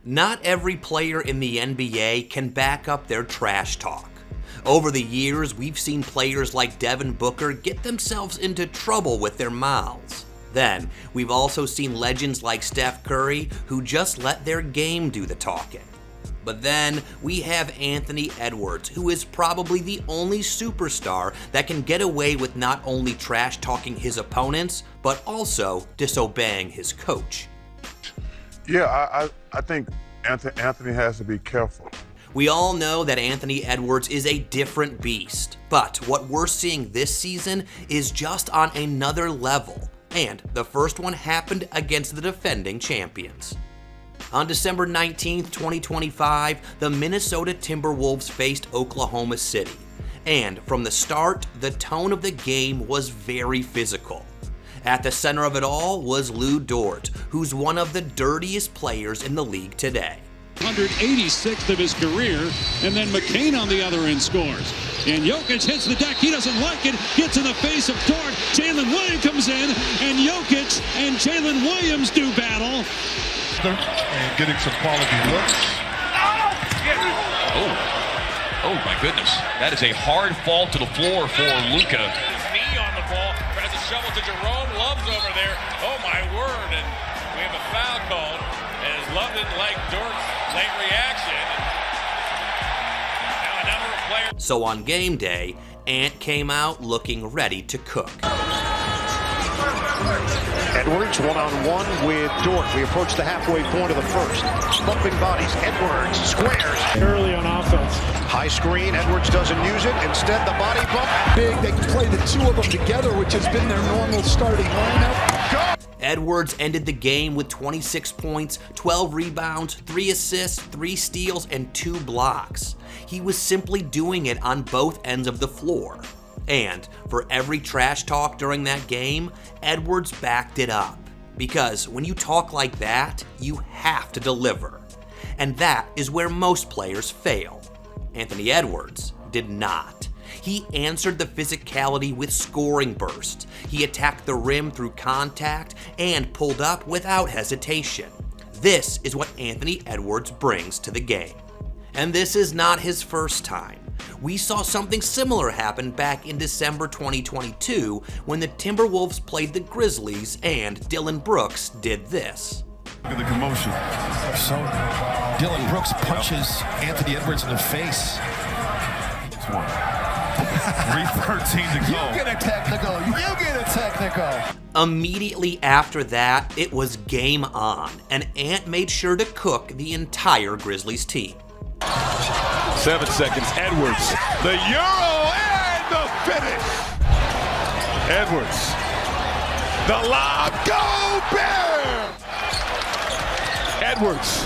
Not every player in the NBA can back up their trash talk. Over the years, we've seen players like Devin Booker get themselves into trouble with their mouths. Then, we've also seen legends like Steph Curry who just let their game do the talking. But then, we have Anthony Edwards, who is probably the only superstar that can get away with not only trash talking his opponents, but also disobeying his coach. Yeah, I think Anthony has to be careful. We all know that Anthony Edwards is a different beast, but what we're seeing this season is just on another level, and the first one happened against the defending champions. On December 19th, 2025, the Minnesota Timberwolves faced Oklahoma City, and from the start, the tone of the game was very physical. At the center of it all was Lu Dort, who's one of the dirtiest players in the league today. 186th of his career, and then McCain on the other end scores. And Jokic hits the deck, he doesn't like it, gets in the face of Dort. Jalen Williams comes in, and Jokic and Jalen Williams do battle. And getting some quality looks. Oh my goodness. That is a hard fall to the floor for Luka. His knee on the ball, tries to shovel to Jerome. Love's over there. Oh my word. And we have a foul called. As Love didn't like Dort's late reaction. Now a number of players. So on game day, Ant came out looking ready to cook. Edwards one-on-one with Dort. We approach the halfway point of the first. Bumping bodies. Edwards squares. Early on offense. High screen. Edwards doesn't use it. Instead, the body bump. Big. They can play the two of them together, which has been their normal starting lineup. Go! Edwards ended the game with 26 points, 12 rebounds, 3 assists, 3 steals, and 2 blocks. He was simply doing it on both ends of the floor. And for every trash talk during that game, Edwards backed it up. Because when you talk like that, you have to deliver. And that is where most players fail. Anthony Edwards did not. He answered the physicality with scoring bursts. He attacked the rim through contact and pulled up without hesitation. This is what Anthony Edwards brings to the game. And this is not his first time. We saw something similar happen back in December 2022 when the Timberwolves played the Grizzlies and Dillon Brooks did this. Look at the commotion. So Dillon Brooks punches Anthony Edwards in the face. 3:13 to go. You get a technical. You get a technical. Immediately after that, it was game on, and Ant made sure to cook the entire Grizzlies team. 7 seconds. Edwards. The Euro and the finish. Edwards. The lob. Go Bear! Edwards.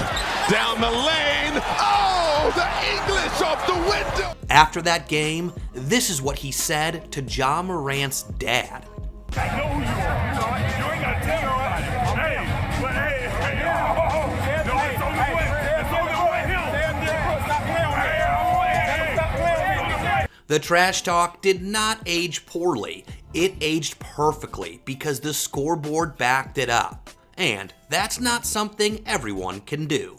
Down the lane. Oh, the English off the window. After that game, this is what he said to Ja Morant's dad. I know who you are. You ain't got to tell me. No, it's only one. It's only one. The trash talk did not age poorly. It aged perfectly because the scoreboard backed it up. And that's not something everyone can do.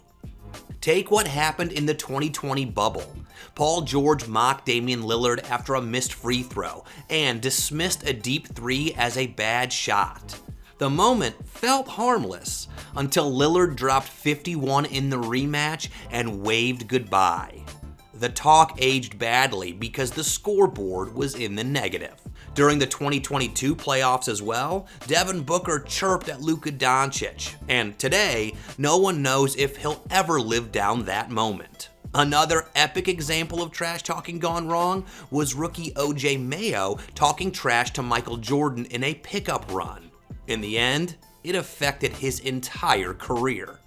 Take what happened in the 2020 bubble. Paul George mocked Damian Lillard after a missed free throw and dismissed a deep three as a bad shot. The moment felt harmless until Lillard dropped 51 in the rematch and waved goodbye. The talk aged badly because the scoreboard was in the negative. During the 2022 playoffs as well, Devin Booker chirped at Luka Doncic, and today, no one knows if he'll ever live down that moment. Another epic example of trash talking gone wrong was rookie OJ Mayo talking trash to Michael Jordan in a pickup run. In the end, it affected his entire career.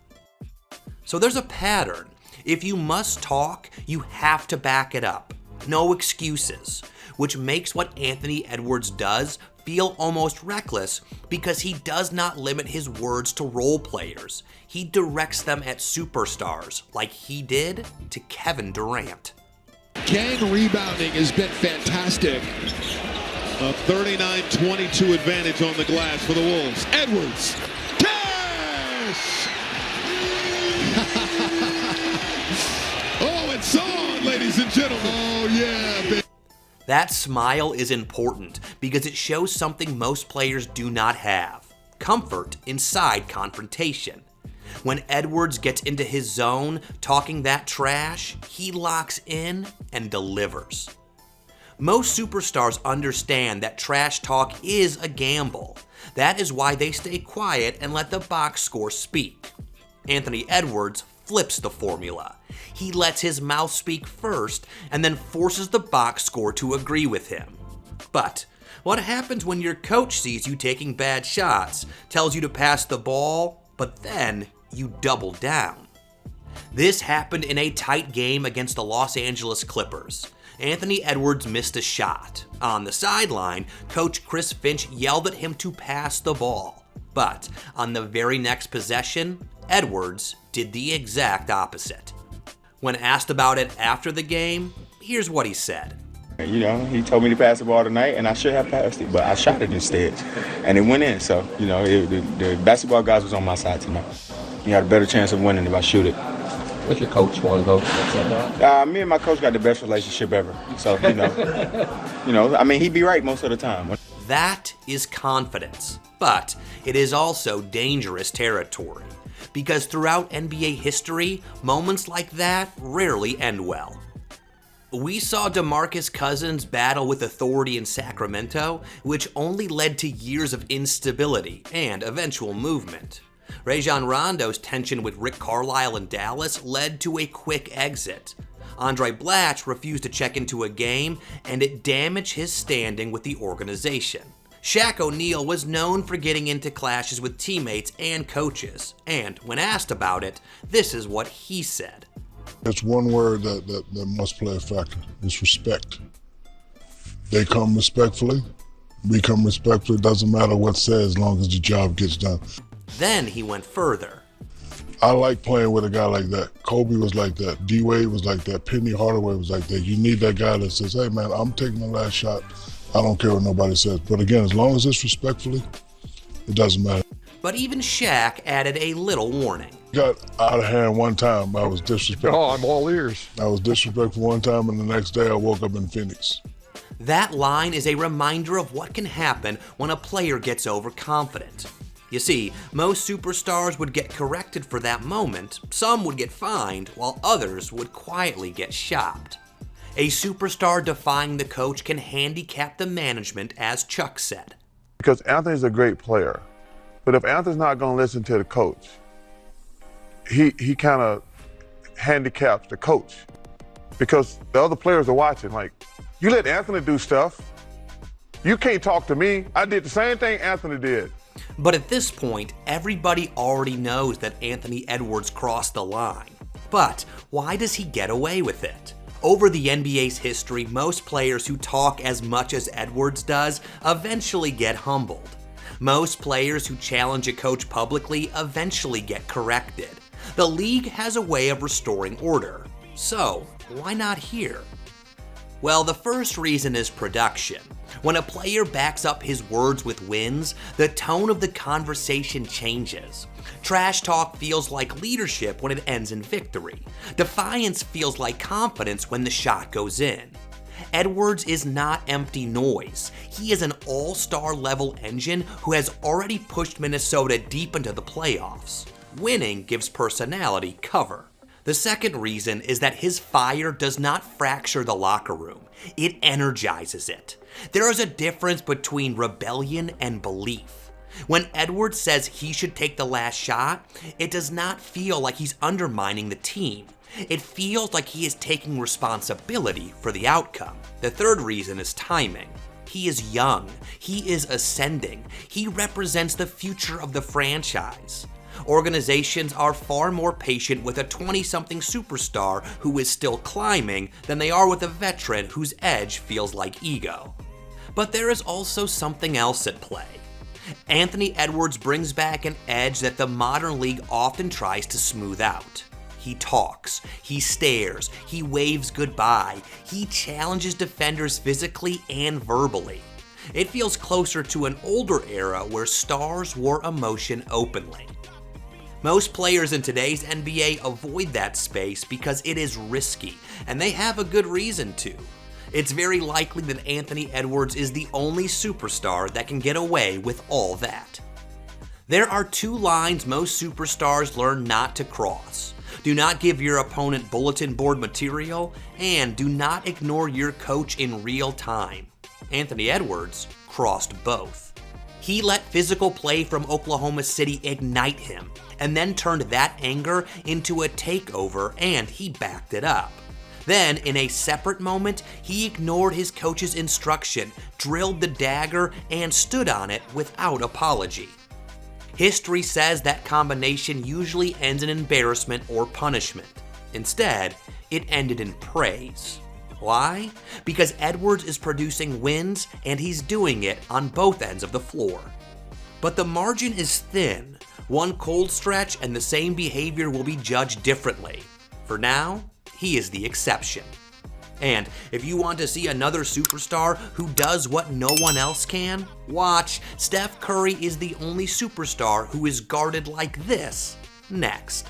So there's a pattern. If you must talk, you have to back it up. No excuses. Which makes what Anthony Edwards does feel almost reckless because he does not limit his words to role players. He directs them at superstars like he did to Kevin Durant. Gang rebounding has been fantastic. A 39-22 advantage on the glass for the Wolves. Edwards. Cash! and gentlemen. Oh, yeah, baby. That smile is important because it shows something most players do not have: comfort inside confrontation. When Edwards gets into his zone talking that trash, he locks in and delivers. Most superstars understand that trash talk is a gamble. That is why they stay quiet and let the box score speak. Anthony Edwards flips the formula. He lets his mouth speak first and then forces the box score to agree with him. But what happens when your coach sees you taking bad shots, tells you to pass the ball, but then you double down? This happened in a tight game against the Los Angeles Clippers. Anthony Edwards missed a shot. On the sideline, Coach Chris Finch yelled at him to pass the ball. But on the very next possession, Edwards did the exact opposite. When asked about it after the game, here's what he said. You know, he told me to pass the ball tonight, and I should have passed it, but I shot it instead, and it went in. So, you know, the basketball guys was on my side tonight. You had a better chance of winning if I shoot it. What's your coach want to go? Me and my coach got the best relationship ever. So, I mean, he'd be right most of the time. That is confidence, but it is also dangerous territory. Because throughout NBA history, moments like that rarely end well. We saw DeMarcus Cousins battle with authority in Sacramento, which only led to years of instability and eventual movement. Rajon Rondo's tension with Rick Carlisle in Dallas led to a quick exit. Andre Blatch refused to check into a game, and it damaged his standing with the organization. Shaq O'Neal was known for getting into clashes with teammates and coaches, and when asked about it, this is what he said. It's one word that must play a factor. It's respect. They come respectfully. We come respectfully. It doesn't matter what's said as long as the job gets done. Then he went further. I like playing with a guy like that. Kobe was like that. D-Wade was like that. Penny Hardaway was like that. You need that guy that says, hey man, I'm taking the last shot. I don't care what nobody says. But again, as long as it's respectfully, it doesn't matter. But even Shaq added a little warning. Got out of hand one time. I was disrespectful. Oh, I'm all ears. I was disrespectful one time, and the next day I woke up in Phoenix. That line is a reminder of what can happen when a player gets overconfident. You see, most superstars would get corrected for that moment, some would get fined, while others would quietly get shopped. A superstar defying the coach can handicap the management, as Chuck said. Because Anthony's a great player, but if Anthony's not going to listen to the coach, he kind of handicaps the coach. Because the other players are watching, like, you let Anthony do stuff. You can't talk to me. I did the same thing Anthony did. But at this point, everybody already knows that Anthony Edwards crossed the line. But why does he get away with it? Over the NBA's history, most players who talk as much as Edwards does eventually get humbled. Most players who challenge a coach publicly eventually get corrected. The league has a way of restoring order. So, why not here? Well, the first reason is production. When a player backs up his words with wins, the tone of the conversation changes. Trash talk feels like leadership when it ends in victory. Defiance feels like confidence when the shot goes in. Edwards is not empty noise. He is an all-star level engine who has already pushed Minnesota deep into the playoffs. Winning gives personality cover. The second reason is that his fire does not fracture the locker room. It energizes it. There is a difference between rebellion and belief. When Edwards says he should take the last shot, it does not feel like he's undermining the team. It feels like he is taking responsibility for the outcome. The third reason is timing. He is young. He is ascending. He represents the future of the franchise. Organizations are far more patient with a 20-something superstar who is still climbing than they are with a veteran whose edge feels like ego. But there is also something else at play. Anthony Edwards brings back an edge that the modern league often tries to smooth out. He talks, he stares, he waves goodbye, he challenges defenders physically and verbally. It feels closer to an older era where stars wore emotion openly. Most players in today's NBA avoid that space because it is risky, and they have a good reason to. It's very likely that Anthony Edwards is the only superstar that can get away with all that. There are two lines most superstars learn not to cross. Do not give your opponent bulletin board material, and do not ignore your coach in real time. Anthony Edwards crossed both. He let physical play from Oklahoma City ignite him, and then turned that anger into a takeover, and he backed it up. Then, in a separate moment, he ignored his coach's instruction, drilled the dagger, and stood on it without apology. History says that combination usually ends in embarrassment or punishment. Instead, it ended in praise. Why? Because Edwards is producing wins, and he's doing it on both ends of the floor. But the margin is thin. One cold stretch and the same behavior will be judged differently. For now, he is the exception. And if you want to see another superstar who does what no one else can, watch Steph Curry is the only superstar who is guarded like this next.